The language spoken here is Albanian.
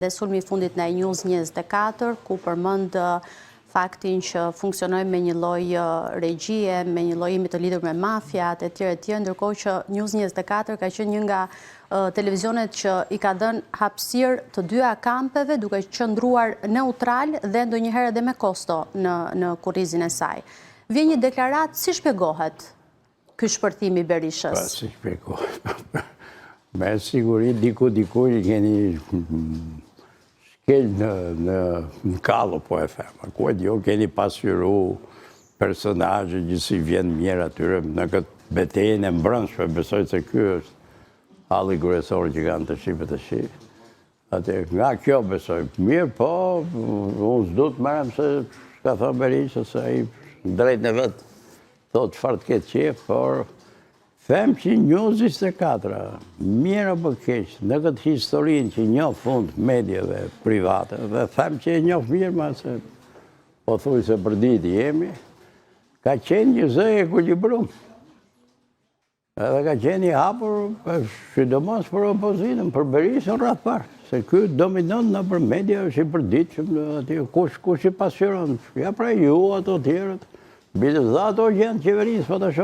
Dhe sulmi I fundit në News 24, ku përmend faktin që funksionoj me një lloj regjie, me një lloj imi të lidhur me mafiat e tjerë, ndërkohë që News 24 ka qenë një nga televizionet që I ka dhënë hapësirë të dyja kampeve, duke qëndruar neutral dhe ndonjëherë edhe me kosto në kurrizin e saj. Vjen një deklaratë, si shpjegohet ky shpërthim I Berishës? Si shpjegohet? Me siguri diku I keni në kallo, po e them. Ku e dio, keni pasyru personazhe që si vjen mirë atyre në këtë betejën e mbrëmshme. Besoj se ky është halli kryesor që kanë të shqipe të shqip. Atë nga kjo besoj. Mirë, po, unë s'du të merrem se ka thënë Berisha se ai drejt në vet thotë çfarë të ketë qef, por them që News 24, mirë apo keq, në këtë historinë që njoh fund mediave private, dhe them që e njoh mirë, ma se po thuj se për ditë jemi, ka qenë një zë e ekuilibrum. Edhe ka qenë I hapur, sidomos për opozitën, për Berishën rreth parë, se ky dominon nëpër media, është I përditshëm aty, kush I pasqyron, ja pra ju ato tjerët, bile dha ato që janë qeverisë, po ta shoh